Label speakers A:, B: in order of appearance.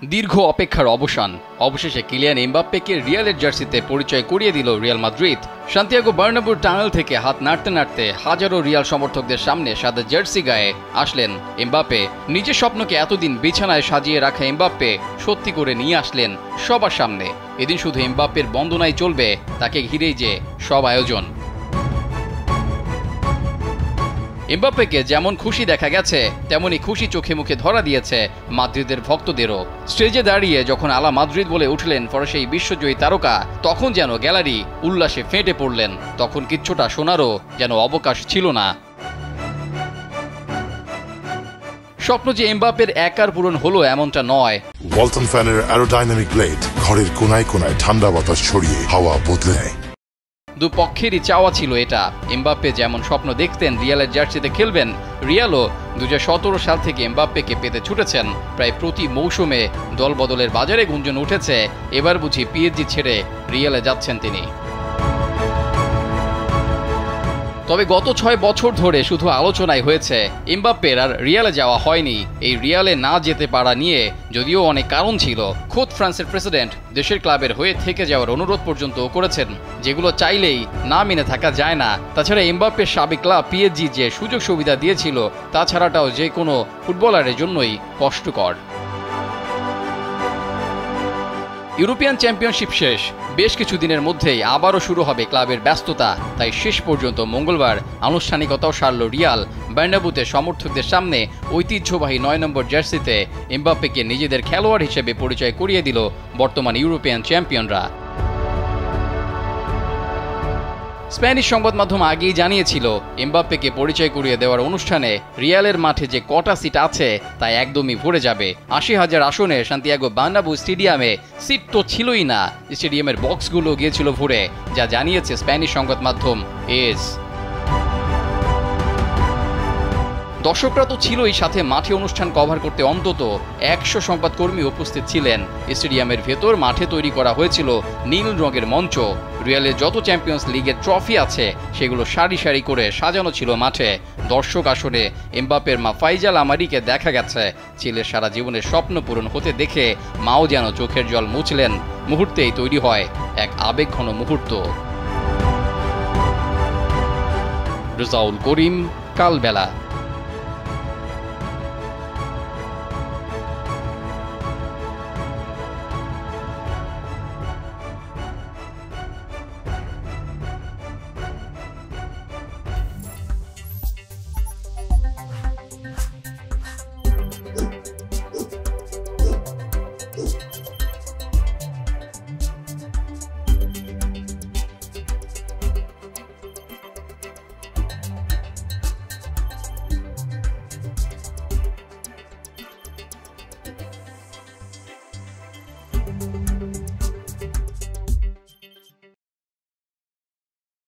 A: দীর্ঘ অপেক্ষার অবসান অবশেষে কিলিয়ান এমবাপ্পেকে রিয়ালের জার্সিতে পরিচয় করিয়ে দিল রিয়াল মাদ্রিদ। সান্তিয়াগো বার্নাব্যুর টানেল থেকে হাত নাড়তে নাড়তে হাজারো রিয়াল সমর্থকদের সামনে সাদা জার্সি গায়ে আসলেন এমবাপ্পে। নিজের স্বপ্নকে এতদিন বিছানায় সাজিয়ে রাখা এমবাপ্পে সত্যি করে নিয়ে আসলেন সবার সামনে। এদিন শুধু এমবাপ্পের বন্দনাই চলবে, তাকে ঘিরেই যে সব আয়োজন। এমবাপ্পেকে যেমন খুশি দেখা গেছে তেমনি খুশি চোখে মুখে ধরা দিয়েছে মাদ্রিদের ভক্তদেরও। স্টেজে দাঁড়িয়ে যখন আলা মাদ্রিদ বলে উঠলেন ফরাসি বিশ্বজয়ী তারকা, তখন যেন গ্যালারি উল্লাসে ফেটে পড়লেন। তখন কিচ্ছুটা শোনারও যেন অবকাশ ছিল না। স্বপ্ন যে এমবাপ্পের একার পূরণ হলো এমনটা নয়।
B: ওয়ালটন ফ্যানের অ্যারোডাইনামিক ব্লেড ঘরের কোনায় কোনায় ঠান্ডা বাতাস ছড়িয়ে হাওয়া বদলে নেয়।
A: দুপক্ষেরই চাওয়া ছিল এটা। এমবাপ্পে যেমন স্বপ্ন দেখতেন রিয়ালের জার্সিতে খেলবেন, রিয়ালও 2017 সাল থেকে এমবাপ্পেকে পেতে ছুটেছেন। প্রায় প্রতি মৌসুমে দল বদলের বাজারে গুঞ্জন উঠেছে এবার বুঝি পিএসজি ছেড়ে রিয়ালে যাচ্ছেন তিনি। তবে গত 6 বছর ধরে শুধু আলোচনাই হয়েছে, এমবাপ্পের আর রিয়ালে যাওয়া হয়নি। এই রিয়ালে না যেতে পারা নিয়ে যদিও অনেক কারণ ছিল। খোদ ফ্রান্সের প্রেসিডেন্ট দেশের ক্লাবের হয়ে থেকে যাওয়ার অনুরোধ পর্যন্ত করেছেন, যেগুলো চাইলেই না মেনে থাকা যায় না। তাছাড়া এমবাপ্পের সাবেক ক্লাব পিএসজি যে সুযোগ সুবিধা দিয়েছিল তা ছাড়াটাও যে কোনো ফুটবলারের জন্যই কষ্টকর। ইউরোপিয়ান চ্যাম্পিয়নশিপ শেষ, বেশ কিছু দিনের মধ্যেই আবারও শুরু হবে ক্লাবের ব্যস্ততা। তাই শেষ পর্যন্ত মঙ্গলবার আনুষ্ঠানিকতাও সারল রিয়াল। বার্নাব্যুতে সমর্থকদের সামনে ঐতিহ্যবাহী 9 নম্বর জার্সিতে এমবাপ্পেকে নিজেদের খেলোয়াড় হিসেবে পরিচয় করিয়ে দিল বর্তমান ইউরোপিয়ান চ্যাম্পিয়নরা। স্প্যানিশ সংবাদ মাধ্যম আগেই জানিয়েছিল এমবাপ্পেকে পরিচয় করিয়ে দেওয়ার অনুষ্ঠানে রিয়ালের মাঠে যে কটা সিট আছে তা একদমই ভরে যাবে। 80,000 আসনে সান্তিয়াগো বার্নাব্যু স্টেডিয়ামে সিট তো ছিলই না, স্টেডিয়ামের বক্সগুলো গিয়েছিল ভরে, যা জানিয়েছে স্প্যানিশ সংবাদ মাধ্যম এস। দর্শকরা তো ছিলই, সাথে মাঠে অনুষ্ঠান কভার করতে অন্তত 100 সংবাদকর্মী উপস্থিত ছিলেন। স্টেডিয়ামের ভেতর মাঠে তৈরি করা হয়েছিল নীল রঙের মঞ্চ। রিয়ালের যত চ্যাম্পিয়ন্স লিগের ট্রফি আছে সেগুলো সারি সারি করে সাজানো ছিল মাঠে। দর্শক আসনে এমবাপ্পের মা ফাইজাল আমারিকে দেখা গেছে। ছেলের সারা জীবনের স্বপ্ন পূরণ হতে দেখে মাও যেন চোখের জল মুছলেন। মুহূর্তেই তৈরি হয় এক আবেগঘন মুহূর্ত। রেজাউল করিম, কালবেলা।